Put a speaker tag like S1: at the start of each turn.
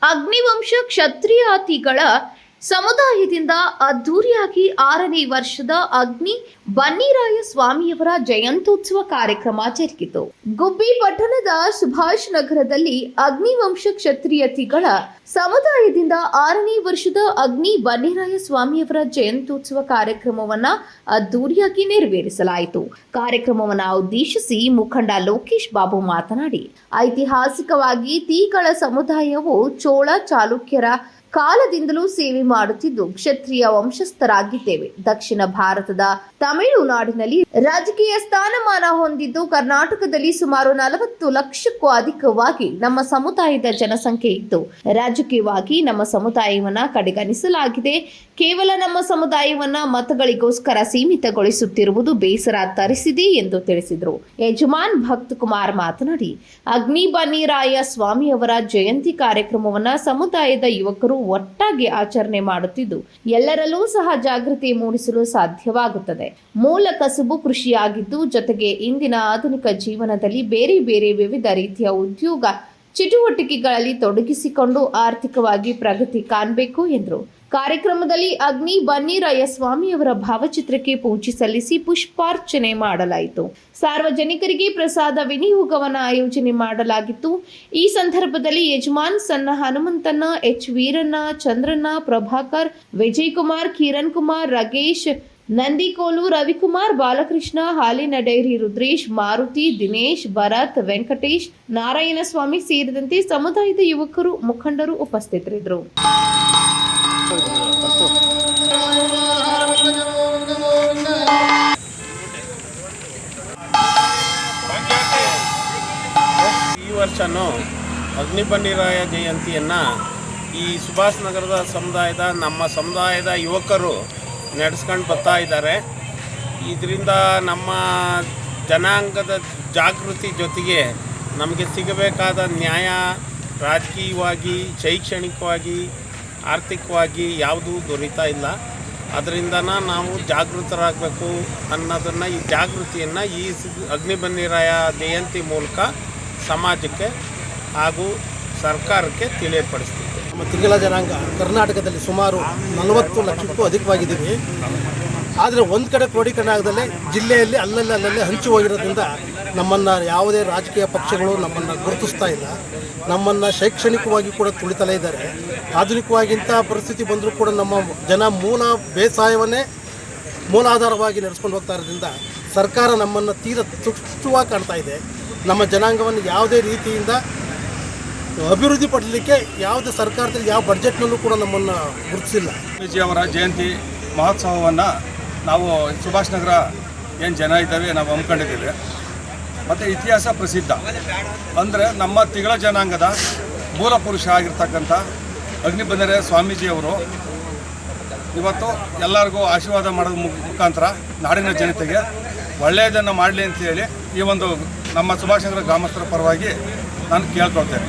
S1: ಅಗ್ನಿವಂಶ ಕ್ಷತ್ರಿಯಾತಿಗಳ ಸಮುದಾಯದಿಂದ ಅದ್ದೂರಿಯಾಗಿ 6ನೇ ವರ್ಷದ ಅಗ್ನಿ ಬನ್ನಿರಾಯ ಸ್ವಾಮಿಯವರ ಜಯಂತ್ಯುತ್ಸವ ಕಾರ್ಯಕ್ರಮ ಜರುಗಿತು. ಗುಬ್ಬಿ ಪಟ್ಟಣದ ಸುಭಾಷ್ ನಗರದಲ್ಲಿ ಅಗ್ನಿವಂಶ ಕ್ಷತ್ರಿಯತಿಗಳ ಸಮುದಾಯದಿಂದ 6ನೇ ವರ್ಷದ ಅಗ್ನಿ ಬನ್ನಿರಾಯ ಸ್ವಾಮಿಯವರ ಜಯಂತ್ಯುತ್ಸವ ಕಾರ್ಯಕ್ರಮವನ್ನ ಅದ್ದೂರಿಯಾಗಿ ನೆರವೇರಿಸಲಾಯಿತು. ಕಾರ್ಯಕ್ರಮವನ್ನು ಉದ್ದೇಶಿಸಿ ಮುಖಂಡ ಲೋಕೇಶ್ ಬಾಬು ಮಾತನಾಡಿ, ಐತಿಹಾಸಿಕವಾಗಿ ತೀಗಳ ಸಮುದಾಯವು ಚೋಳ ಚಾಲುಕ್ಯರ ಕಾಲದಿಂದಲೂ ಸೇವೆ ಮಾಡುತ್ತಿದ್ದು ಕ್ಷತ್ರಿಯ ವಂಶಸ್ಥರಾಗಿದ್ದೇವೆ. ದಕ್ಷಿಣ ಭಾರತದ ತಮಿಳುನಾಡಿನಲ್ಲಿ ರಾಜಕೀಯ ಸ್ಥಾನಮಾನ ಹೊಂದಿದ್ದು ಕರ್ನಾಟಕದಲ್ಲಿ ಸುಮಾರು 40 ಲಕ್ಷಕ್ಕೂ ಅಧಿಕವಾಗಿ ನಮ್ಮ ಸಮುದಾಯದ ಜನಸಂಖ್ಯೆ ಇದ್ದು ರಾಜಕೀಯವಾಗಿ ನಮ್ಮ ಸಮುದಾಯವನ್ನ ಕಡೆಗಣಿಸಲಾಗಿದೆ. ಕೇವಲ ನಮ್ಮ ಸಮುದಾಯವನ್ನ ಮತಗಳಿಗೋಸ್ಕರ ಸೀಮಿತಗೊಳಿಸುತ್ತಿರುವುದು ಬೇಸರ ತರಿಸಿದೆ ಎಂದು ತಿಳಿಸಿದರು. ಯಜಮಾನ್ ಭಕ್ತ ಕುಮಾರ್ ಮಾತನಾಡಿ, ಅಗ್ನಿ ಬನ್ನಿರಾಯ ಸ್ವಾಮಿಯವರ ಜಯಂತಿ ಕಾರ್ಯಕ್ರಮವನ್ನ ಸಮುದಾಯದ ಯುವಕರು ಒಟ್ಟಾಗಿ ಆಚರಣೆ ಮಾಡುತ್ತಿದ್ದು ಎಲ್ಲರಲ್ಲೂ ಸಹ ಜಾಗೃತಿ ಮೂಡಿಸಲು ಸಾಧ್ಯವಾಗುತ್ತದೆ. ಮೂಲ ಕಸುಬು ಕೃಷಿಯಾಗಿದ್ದು ಜೊತೆಗೆ ಇಂದಿನ ಆಧುನಿಕ ಜೀವನದಲ್ಲಿ ಬೇರೆ ಬೇರೆ ವಿವಿಧ ರೀತಿಯ ಉದ್ಯೋಗ ಚಟುವಟಿಕೆಗಳಲ್ಲಿ ತೊಡಗಿಸಿಕೊಂಡು ಆರ್ಥಿಕವಾಗಿ ಪ್ರಗತಿ ಕಾಣಬೇಕು ಎಂದರು. ಕಾರ್ಯಕ್ರಮದಲ್ಲಿ ಅಗ್ನಿ ಬನ್ನಿರಾಯ ಸ್ವಾಮಿಯವರ ಭಾವಚಿತ್ರಕ್ಕೆ ಪೂಜೆ ಸಲ್ಲಿಸಿ ಪುಷ್ಪಾರ್ಚನೆ ಮಾಡಲಾಯಿತು. ಸಾರ್ವಜನಿಕರಿಗೆ ಪ್ರಸಾದ ವಿನಿಯೋಗವನ್ನು ಆಯೋಜನೆ ಮಾಡಲಾಗಿತ್ತು. ಈ ಸಂದರ್ಭದಲ್ಲಿ ಯಜಮಾನ್ ಸಣ್ಣ ಹನುಮಂತಣ್ಣ, ಎಚ್ ವೀರಣ್ಣ, ಚಂದ್ರಣ್ಣ, ಪ್ರಭಾಕರ್, ವಿಜಯ್ ಕುಮಾರ್, ಕಿರಣ್ ಕುಮಾರ್, ರಗೇಶ್, ನಂದಿಕೋಲು, ರವಿಕುಮಾರ್, ಬಾಲಕೃಷ್ಣ, ಹಾಲಿನ ಡೈರಿ ರುದ್ರೇಶ್, ಮಾರುತಿ, ದಿನೇಶ್, ಭರತ್, ವೆಂಕಟೇಶ್, ನಾರಾಯಣಸ್ವಾಮಿ ಸೇರಿದಂತೆ ಸಮುದಾಯದ ಯುವಕರು ಮುಖಂಡರು ಉಪಸ್ಥಿತರಿದ್ದರು.
S2: ಈ ವರ್ಷನೂ ಅಗ್ನಿ ಬನ್ನಿರಾಯ ಜಯಂತಿಯನ್ನು ಈ ಸುಭಾಷ್ ನಗರದ ನಮ್ಮ ಸಮುದಾಯದ ಯುವಕರು ನಡೆಸ್ಕೊಂಡು ಬರ್ತಾ ಇದ್ದಾರೆ. ಇದರಿಂದ ನಮ್ಮ ಜನಾಂಗದ ಜಾಗೃತಿ ಜೊತೆಗೆ ನಮಗೆ ಸಿಗಬೇಕಾದ ನ್ಯಾಯ ರಾಜಕೀಯವಾಗಿ, ಶೈಕ್ಷಣಿಕವಾಗಿ, ಆರ್ಥಿಕವಾಗಿ ಯಾವುದೂ ದೊರೀತಾ ಇಲ್ಲ. ಅದರಿಂದ ನಾವು ಜಾಗೃತರಾಗಬೇಕು ಅನ್ನೋದನ್ನು, ಈ ಜಾಗೃತಿಯನ್ನು ಈ ಅಗ್ನಿ ಬನ್ನಿರಾಯ ಜಯಂತಿ ಮೂಲಕ ಸಮಾಜಕ್ಕೆ ಹಾಗೂ ಸರ್ಕಾರಕ್ಕೆ ತಿಳಿಯಪಡಿಸ್ತೀವಿ.
S3: ನಮ್ಮ ತಿಂಗಳ ಜನಾಂಗ ಕರ್ನಾಟಕದಲ್ಲಿ ಸುಮಾರು 40 ಲಕ್ಷಕ್ಕೂ ಅಧಿಕವಾಗಿದ್ದೀವಿ. ಆದರೆ ಒಂದು ಕಡೆ ಕ್ರೋಢೀಕರಣ ಆಗದಲ್ಲೇ ಜಿಲ್ಲೆಯಲ್ಲಿ ಅಲ್ಲಲ್ಲಿ ಹಂಚಿ ಹೋಗಿರೋದ್ರಿಂದ ನಮ್ಮನ್ನು ಯಾವುದೇ ರಾಜಕೀಯ ಪಕ್ಷಗಳು ನಮ್ಮನ್ನು ಗುರುತಿಸ್ತಾ ಇಲ್ಲ. ನಮ್ಮನ್ನು ಶೈಕ್ಷಣಿಕವಾಗಿ ಕೂಡ ತುಳಿತಲೇ ಇದ್ದಾರೆ. ಆಧುನಿಕವಾಗಿಂಥ ಪರಿಸ್ಥಿತಿ ಬಂದರೂ ಕೂಡ ನಮ್ಮ ಜನ ಮೂಲ ಬೇಸಾಯವನ್ನೇ ಮೂಲಾಧಾರವಾಗಿ ನಡೆಸ್ಕೊಂಡು ಹೋಗ್ತಾ ಇರೋದ್ರಿಂದ ಸರ್ಕಾರ ನಮ್ಮನ್ನು ತೀರ ತುಷ್ಟವಾಗಿ ಕಾಣ್ತಾ ಇದೆ. ನಮ್ಮ ಜನಾಂಗವನ್ನು ಯಾವುದೇ ರೀತಿಯಿಂದ ಅಭಿವೃದ್ಧಿ ಪಡಲಿಕ್ಕೆ ಯಾವುದೇ ಸರ್ಕಾರದಲ್ಲಿ ಯಾವ ಬಡ್ಜೆಟ್ನಲ್ಲೂ ಕೂಡ ನಮ್ಮನ್ನು ಗುರುತಿಸಿಲ್ಲ.
S4: ಸ್ವಾಮೀಜಿಯವರ ಜಯಂತಿ ಮಹೋತ್ಸವವನ್ನು ನಾವು ಸುಭಾಷ್ ನಗರ ಏನು ಜನ ಇದ್ದಾವೆ ನಾವು ಹಮ್ಮಿಕೊಂಡಿದ್ದೇವೆ. ಮತ್ತು ಇತಿಹಾಸ ಪ್ರಸಿದ್ಧ ಅಂದರೆ ನಮ್ಮ ತಿಂಗಳ ಜನಾಂಗದ ಮೂಲ ಪುರುಷ ಆಗಿರ್ತಕ್ಕಂಥ ಅಗ್ನಿ ಬನ್ನಿರಾಯ ಸ್ವಾಮೀಜಿಯವರು ಇವತ್ತು ಎಲ್ಲರಿಗೂ ಆಶೀರ್ವಾದ ಮಾಡೋದ್ರ ಮುಖಾಂತರ ನಾಡಿನ ಜನತೆಗೆ ಒಳ್ಳೆಯದನ್ನು ಮಾಡಲಿ ಅಂತೇಳಿ ಈ ಒಂದು ನಮ್ಮ ಸುಭಾಷ್ ನಗರ ಗ್ರಾಮಸ್ಥರ ಪರವಾಗಿ ನಾನು ಕೇಳ್ಕೊಳ್ತೇನೆ.